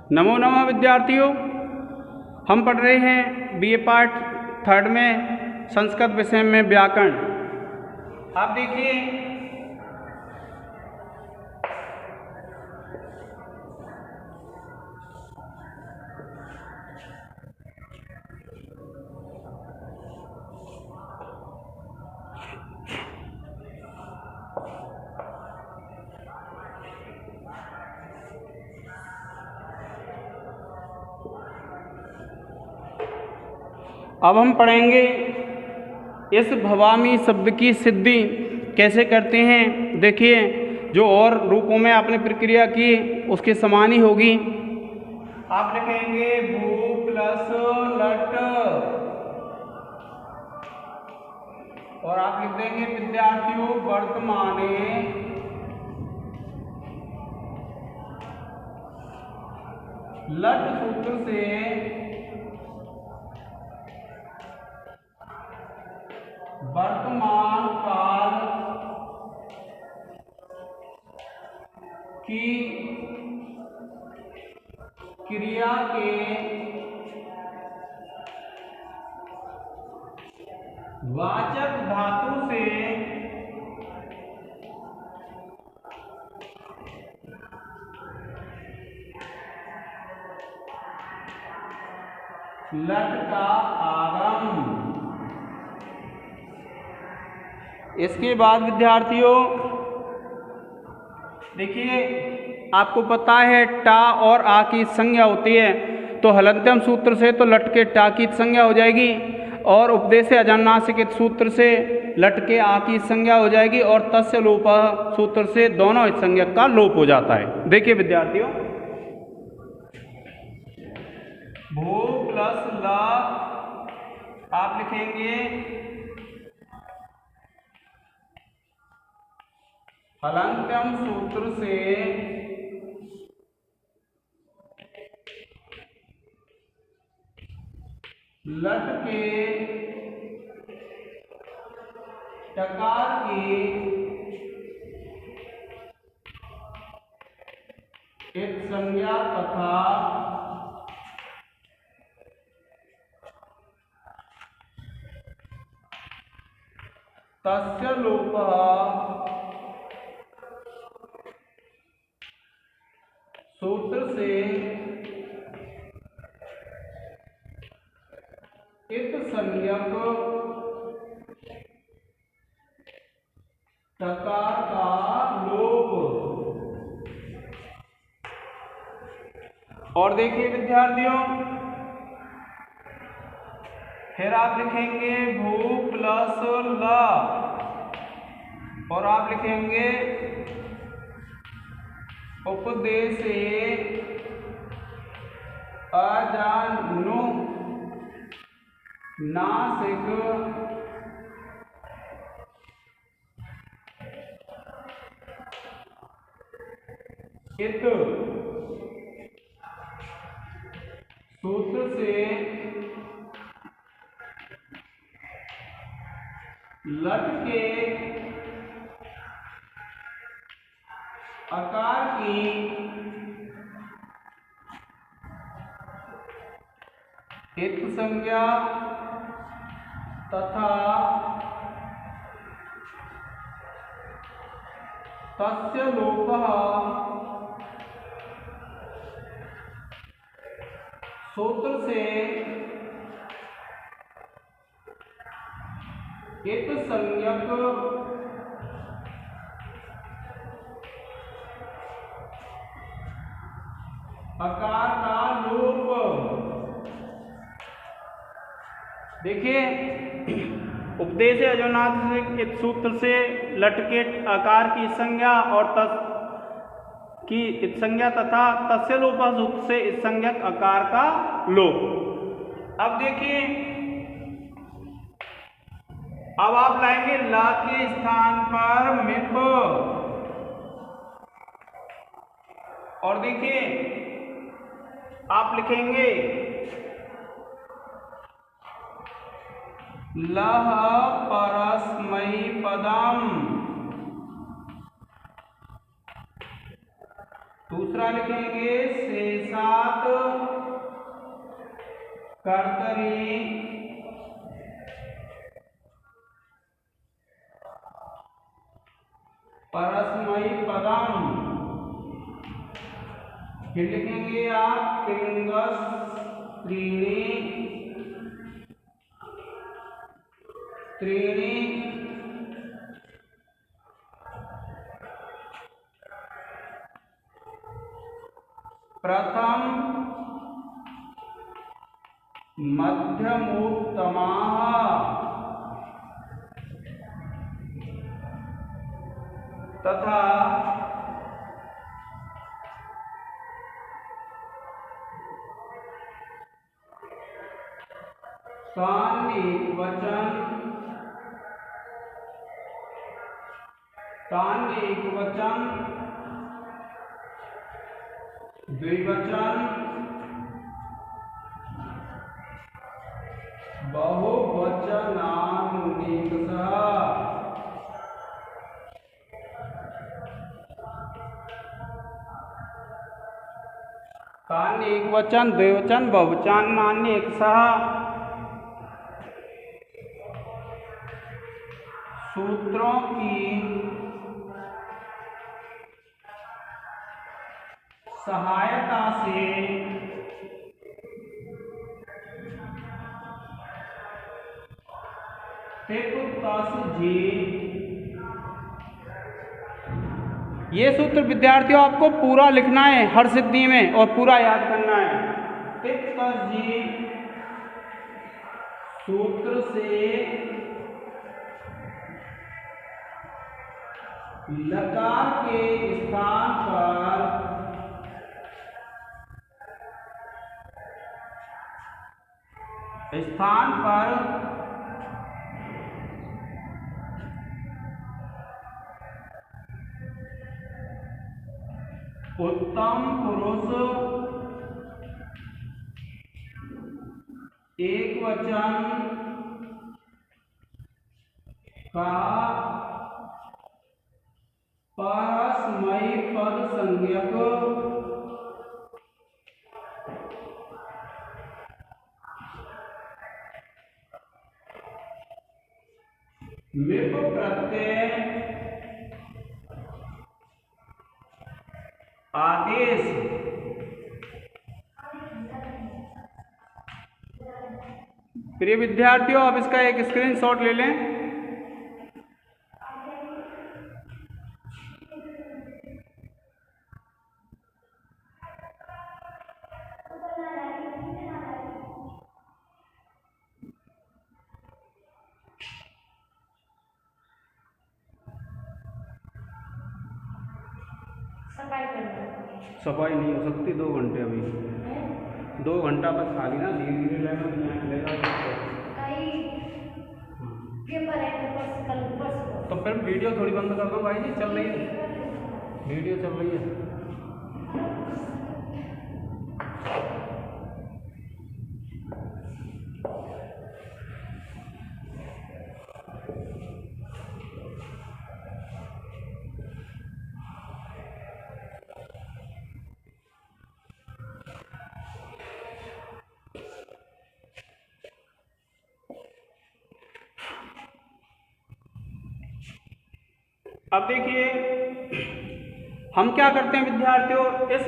नमो नमः विद्यार्थियों, हम पढ़ रहे हैं बीए पार्ट थर्ड में संस्कृत विषय में व्याकरण। आप देखिए अब हम पढ़ेंगे इस भवामी शब्द की सिद्धि कैसे करते हैं। देखिए, जो और रूपों में आपने प्रक्रिया की उसके समान ही होगी। आप लिखेंगे भू प्लस लट और आप लिख देंगे विद्यार्थियों वर्तमाने लट सूत्र से वर्तमान काल की क्रिया के वाचक धातु से लट का आगम। इसके बाद विद्यार्थियों देखिए, आपको पता है टा और आ की संज्ञा होती है, तो हलन्त्यम सूत्र से तो लट के टा की संज्ञा हो जाएगी और उपदेश अजन्नासिक सूत्र से लट के आ की संज्ञा हो जाएगी और तस्य लोप सूत्र से दोनों संज्ञा का लोप हो जाता है। देखिए विद्यार्थियों, भू प्लस ला आप लिखेंगे हलन्त्यम सूत्र से लट के टकार की एक संज्ञा तथा तस्य लोपः सूत्र से इत संज्ञक टकार का लोप। और देखिए विद्यार्थियों, फिर आप लिखेंगे भू प्लस ला और आप लिखेंगे उपदेशे अजानु नासिक इत सूत्र से लट के आकार की इत संज्ञा तथा तस्य लोपः सूत्र से इत संज्ञक आकार का लोप। देखिए, उपदेश अजन्नासिक सूत्र से लट के आकार की संज्ञा और तस् की इत संज्ञा तथा तस्य लोप सूत्र से इस संज्ञक आकार का लोप। अब देखिए, अब आप लाएंगे ला के स्थान पर मिप और देखिए आप लिखेंगे लह परस्मै पदम। तो दूसरा लिखेंगे शेषात् कर्तरी परस्मैपदम्। फिर लिखेंगे आप तिंगस् त्रीणि प्रथम मध्यमोत्तमाः तथा तान् एकवचन द्विवचन बहुवचनान्येकशः। तान् एकवचन द्विवचन बहुवचनान्येकशः। सूत्रों की सहायता से ये सूत्र विद्यार्थियों आपको पूरा लिखना है हर सिद्धि में और पूरा याद करना है। जी सूत्र से लकार के स्थान पर उत्तम पुरुष एकवचन का परस्मैपद संज्ञक मिप प्रत्यय आदेश प्रिय विद्यार्थियों, अब इसका एक स्क्रीनशॉट ले लें। सफाई नहीं हो सकती 2 घंटे, अभी 2 घंटा बस खाली ना, धीरे धीरे लेगा। तो फिर वीडियो थोड़ी बंद कर दो भाई जी, चल रही है वीडियो, चल रही है। अब देखिए हम क्या करते हैं विद्यार्थियों, इस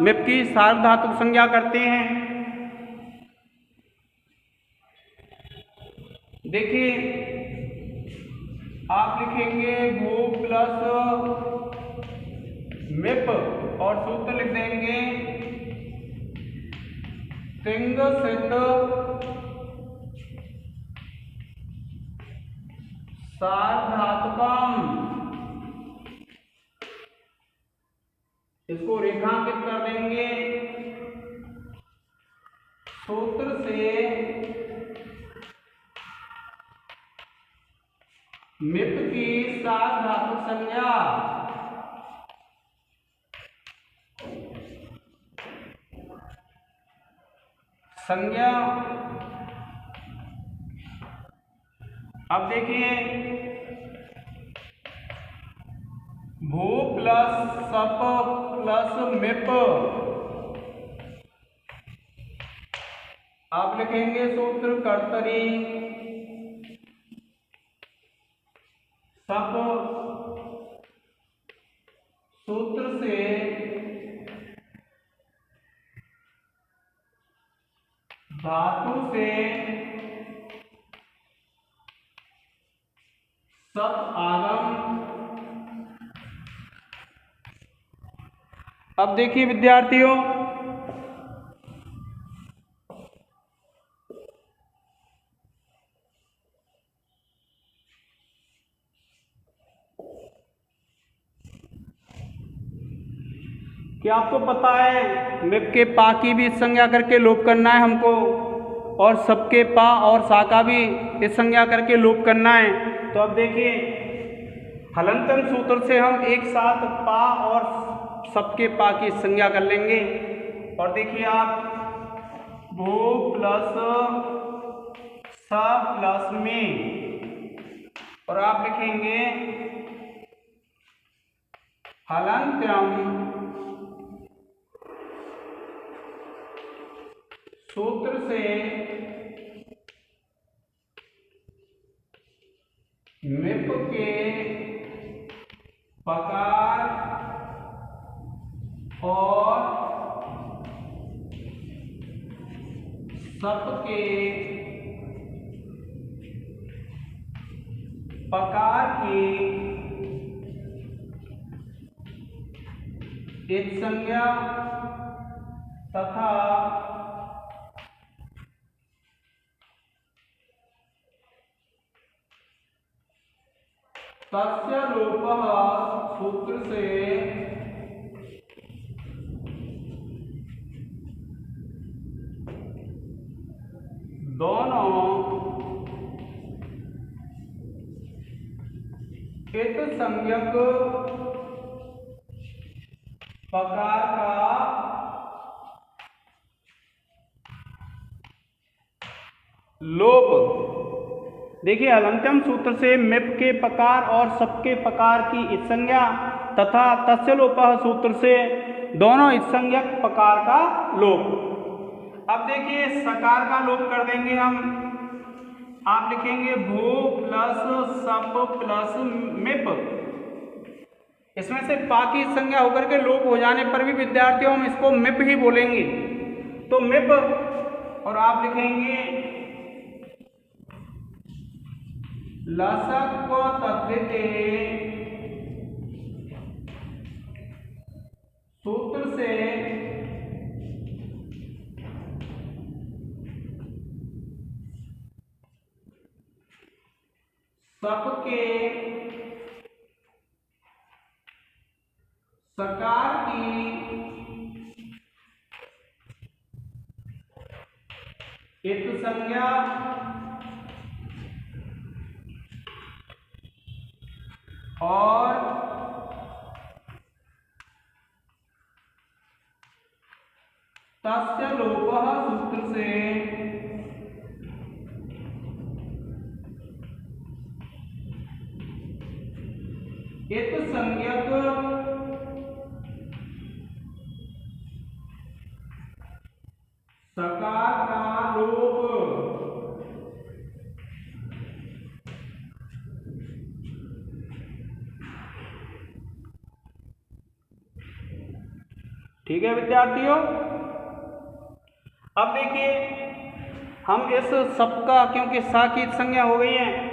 मिप की सार्वधातुक संज्ञा करते हैं। देखिए आप लिखेंगे भू प्लस मिप और सूत्र लिख देंगे तिंग सिद्ध सार्वधातुकम। इसको रेखांकित कर देंगे सूत्र से मिप की सार्वधातुक संज्ञा। अब देखिए भू प्लस सप प्लस मिप। आप लिखेंगे सूत्र कर्तरी सप सूत्र से धातु से सप आगम। अब देखिए विद्यार्थियों, क्या आपको पता है मिप के पा की भी इस संज्ञा करके लोप करना है हमको, और सबके पा और सा का भी इस संज्ञा करके लोप करना है। तो अब देखिए हलंतन सूत्र से हम एक साथ पा और सबके पा की संज्ञा कर लेंगे। और देखिए आप भू प्लस स प्लस में, और आप लिखेंगे हलंत्यम सूत्र से मिप के पकार और सप के पकार की एक संज्ञा तथा तस्य लोपः सूत्र से दोनों इत संज्ञक पकार का लोप। देखिए हलंत्यम सूत्र से मिप के पकार और सबके पकार की इस संज्ञा तथा तस्य लोपः सूत्र से दोनों इस संज्ञक पकार का लोप। अब देखिए सकार का लोप कर देंगे हम। आप लिखेंगे भू प्लस सप प्लस मिप। इसमें से पा की संज्ञा होकर के लोप हो जाने पर भी विद्यार्थियों हम इसको मिप ही बोलेंगे। तो मिप, और आप लिखेंगे लसक तद्धिते सूत्र से सबके सकार की इत संज्ञा और तस्य लोपः सूत्र से इत संज्ञक सकार का लोप। ठीक है विद्यार्थियों, अब देखिए हम इस सबका, क्योंकि सा की संज्ञा हो गई है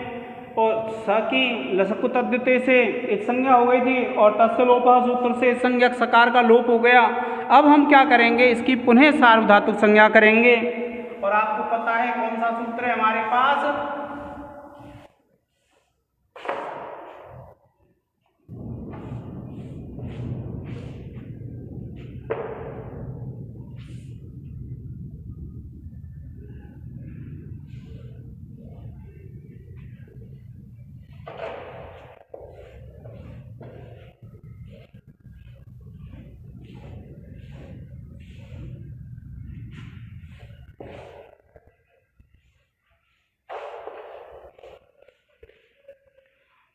और स की लसकु तद्धिते से इस संज्ञा हो गई थी और तस्य लोपः सूत्र से इस संज्ञक सकार का लोप हो गया। अब हम क्या करेंगे, इसकी पुनः सार्वधातुक संज्ञा करेंगे। और आपको पता है कौन सा सूत्र है हमारे पास,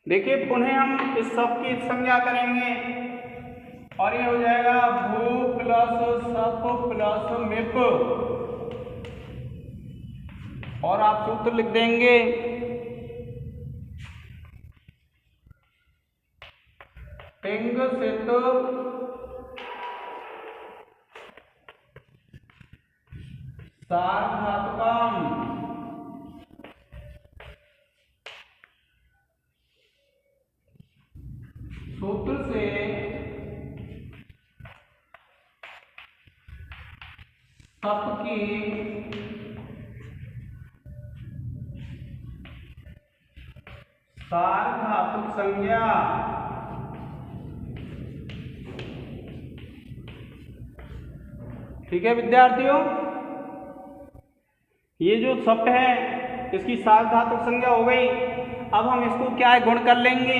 देखिए पुनः हम इस सब की संज्ञा करेंगे। और ये हो जाएगा भू प्लस सप प्लस मिप। और आप सूत्र लिख देंगे टिंग सित सार्वधातुकम। सूत्र से सप की सार्वधातुक संज्ञा ठीक है विद्यार्थियों, ये जो सप है इसकी सार्वधातुक संज्ञा हो गई। अब हम इसको क्या है गुण कर लेंगे।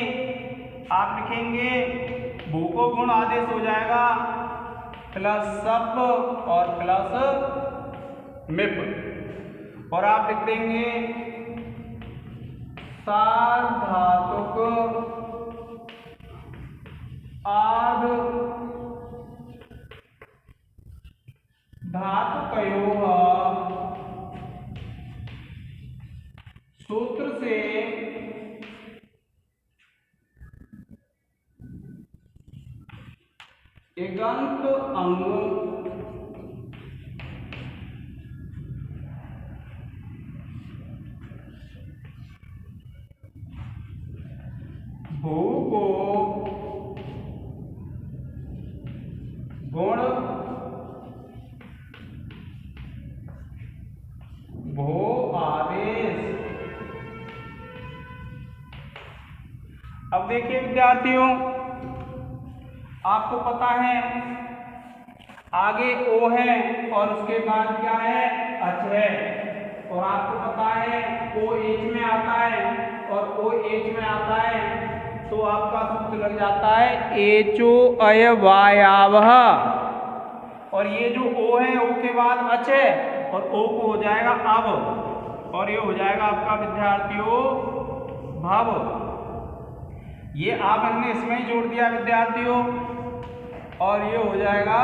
आप लिखेंगे भू को गुण आदेश हो जाएगा प्लस सप और प्लस मिप। और आप लिख देंगे सार्वधातुक आर्ध धातुकयोः सूत्र से इगंत अंग भू को गुण भू आदेश। अब देखिए विद्यार्थियों, आपको पता है आगे ओ है और उसके बाद क्या है अच है। और आपको पता है ओ एच में आता है और ओ एच में आता है तो आपका सूत्र लग जाता है एचो अय वायावह। और ये जो ओ है ओ के बाद अच है और ओ को हो जाएगा अब, और ये हो जाएगा आपका विद्यार्थियों भव। ये आप हमने इसमें ही जोड़ दिया विद्यार्थियों, और ये हो जाएगा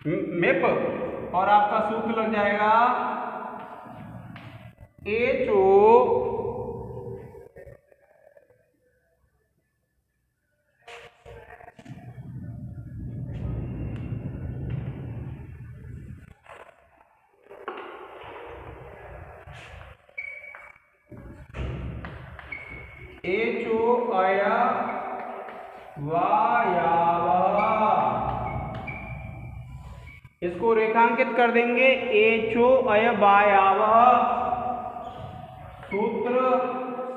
मिप। और आपका सूत्र लग जाएगा एचो एचो अय वायावः। इसको रेखांकित कर देंगे एचो अय वायावः। सूत्र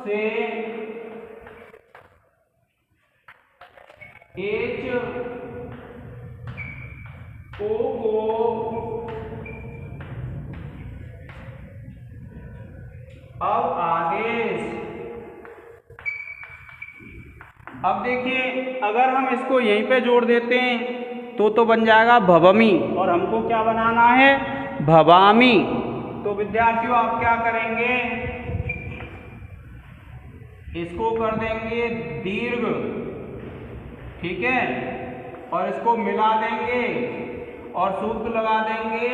से एच ओ को अब आदेश। अब देखिए अगर हम इसको यहीं पे जोड़ देते हैं तो बन जाएगा भवमी, और हमको क्या बनाना है भवामी। तो विद्यार्थियों आप क्या करेंगे, इसको कर देंगे दीर्घ, ठीक है, और इसको मिला देंगे और सूत्र लगा देंगे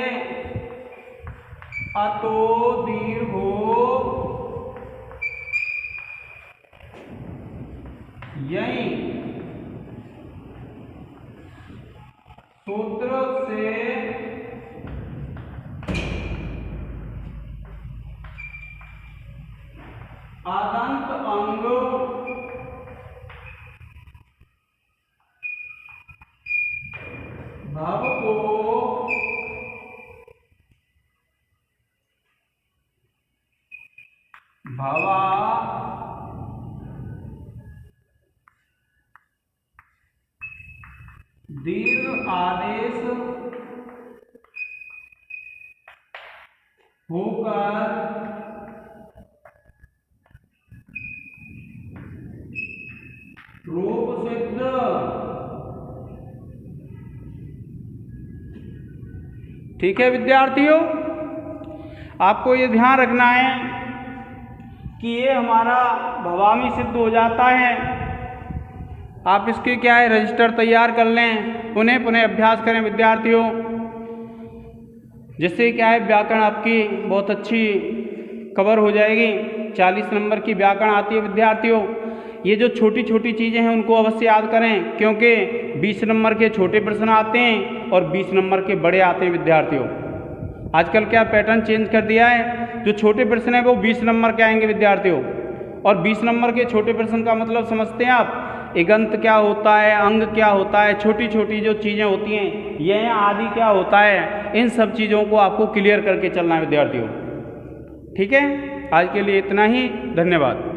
अतो दीर्घो यही। सूत्र से आदंत अंग भव को भवा दीर्घ आदेश होकर रूप सिद्ध। ठीक है विद्यार्थियों, आपको ये ध्यान रखना है कि ये हमारा भवामी सिद्ध हो जाता है। आप इसके क्या है रजिस्टर तैयार कर लें, पुनः पुनः अभ्यास करें विद्यार्थियों, जिससे क्या है व्याकरण आपकी बहुत अच्छी कवर हो जाएगी। 40 नंबर की व्याकरण आती है विद्यार्थियों। ये जो छोटी छोटी चीज़ें हैं उनको अवश्य याद करें, क्योंकि 20 नंबर के छोटे प्रश्न आते हैं और 20 नंबर के बड़े आते हैं विद्यार्थियों। आजकल क्या पैटर्न चेंज कर दिया है, जो छोटे प्रश्न हैं वो 20 नंबर के आएंगे विद्यार्थियों। और 20 नंबर के छोटे प्रश्न का मतलब समझते हैं आप, इगंत क्या होता है, अंग क्या होता है, छोटी छोटी जो चीज़ें होती हैं, यह आदि क्या होता है, इन सब चीज़ों को आपको क्लियर करके चलना है विद्यार्थियों। ठीक है, आज के लिए इतना ही, धन्यवाद।